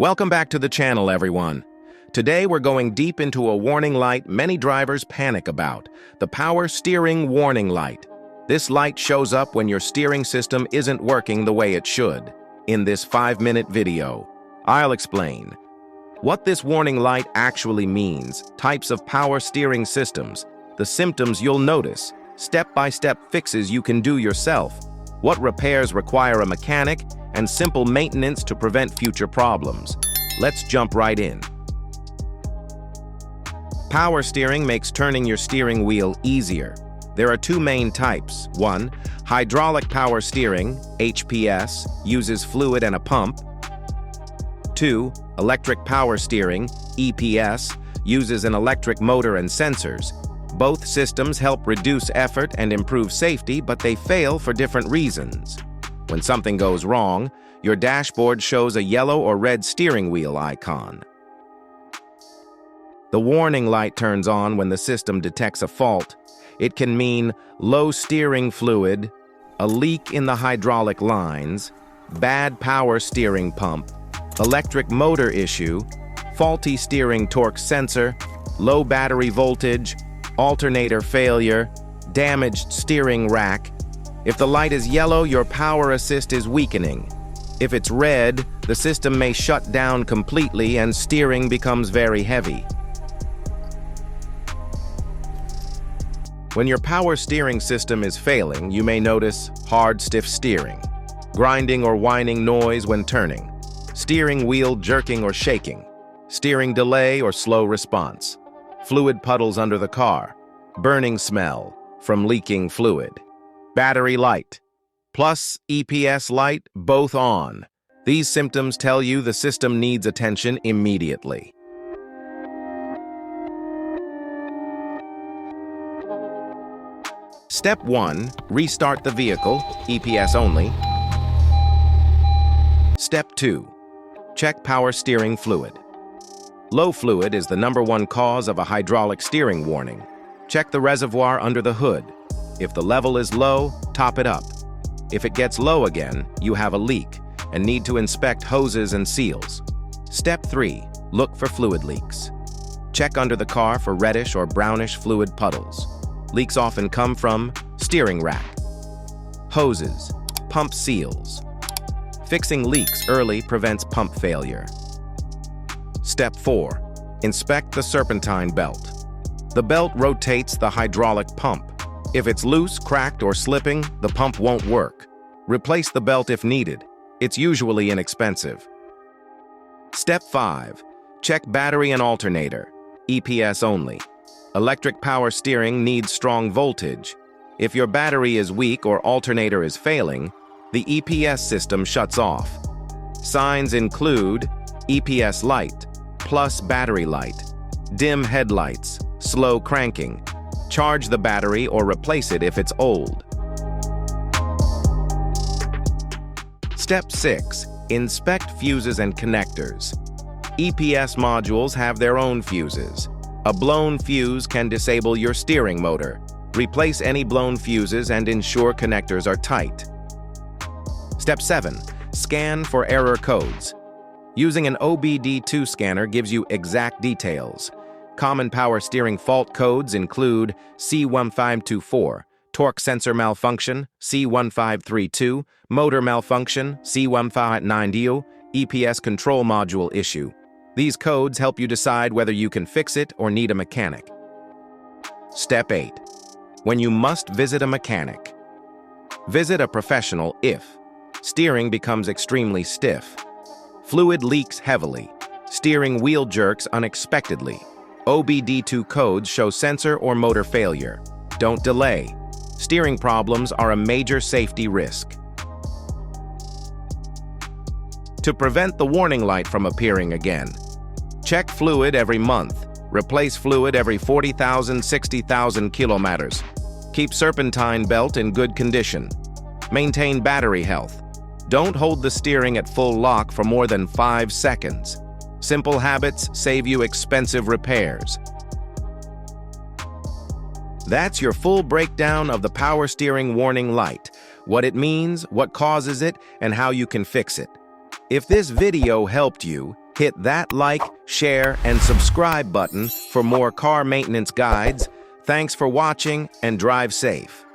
Welcome back to the channel, everyone. Today we're going deep into a warning light many drivers panic about, the power steering warning light. This light shows up when your steering system isn't working the way it should. In this 5-minute video, I'll explain what this warning light actually means, types of power steering systems, the symptoms you'll notice, step-by-step fixes you can do yourself, what repairs require a mechanic, and simple maintenance to prevent future problems. Let's jump right in. Power steering makes turning your steering wheel easier. There are two main types. 1. Hydraulic power steering, HPS, uses fluid and a pump. 2. Electric power steering, EPS, uses an electric motor and sensors. Both systems help reduce effort and improve safety, but they fail for different reasons. When something goes wrong, your dashboard shows a yellow or red steering wheel icon. The warning light turns on when the system detects a fault. It can mean low steering fluid, a leak in the hydraulic lines, bad power steering pump, electric motor issue, faulty steering torque sensor, low battery voltage, alternator failure, damaged steering rack. If the light is yellow, your power assist is weakening. If it's red, the system may shut down completely and steering becomes very heavy. When your power steering system is failing, you may notice hard, stiff steering, grinding or whining noise when turning, steering wheel jerking or shaking, steering delay or slow response, fluid puddles under the car, burning smell from leaking fluid, battery light, plus EPS light, both on. These symptoms tell you the system needs attention immediately. Step 1. Restart the vehicle, EPS only. Step 2. Check power steering fluid. Low fluid is the #1 cause of a hydraulic steering warning. Check the reservoir under the hood. If the level is low, top it up. If it gets low again, you have a leak and need to inspect hoses and seals. Step 3. Look for fluid leaks. Check under the car for reddish or brownish fluid puddles. Leaks often come from steering rack, hoses, pump seals. Fixing leaks early prevents pump failure. Step 4. Inspect the serpentine belt. The belt rotates the hydraulic pump. If it's loose, cracked, or slipping, the pump won't work. Replace the belt if needed. It's usually inexpensive. Step 5. Check battery and alternator, EPS only. Electric power steering needs strong voltage. If your battery is weak or alternator is failing, the EPS system shuts off. Signs include EPS light, plus battery light, dim headlights, slow cranking. Charge the battery or replace it if it's old. Step 6. Inspect fuses and connectors. EPS modules have their own fuses. A blown fuse can disable your steering motor. Replace any blown fuses and ensure connectors are tight. Step 7. Scan for error codes. Using an OBD2 scanner gives you exact details. Common power steering fault codes include C1524, torque sensor malfunction, C1532, motor malfunction, C1590, EPS control module issue. These codes help you decide whether you can fix it or need a mechanic. Step 8. When you must visit a mechanic. Visit a professional if steering becomes extremely stiff, fluid leaks heavily, steering wheel jerks unexpectedly, OBD2 codes show sensor or motor failure. Don't delay. Steering problems are a major safety risk. To prevent the warning light from appearing again, check fluid every month. Replace fluid every 40,000, 60,000 kilometers. Keep serpentine belt in good condition. Maintain battery health. Don't hold the steering at full lock for more than 5 seconds. Simple habits save you expensive repairs. That's your full breakdown of the power steering warning light, what it means, what causes it, and how you can fix it. If this video helped you, Hit that like, share, and subscribe button for more car maintenance guides. Thanks for watching and drive safe.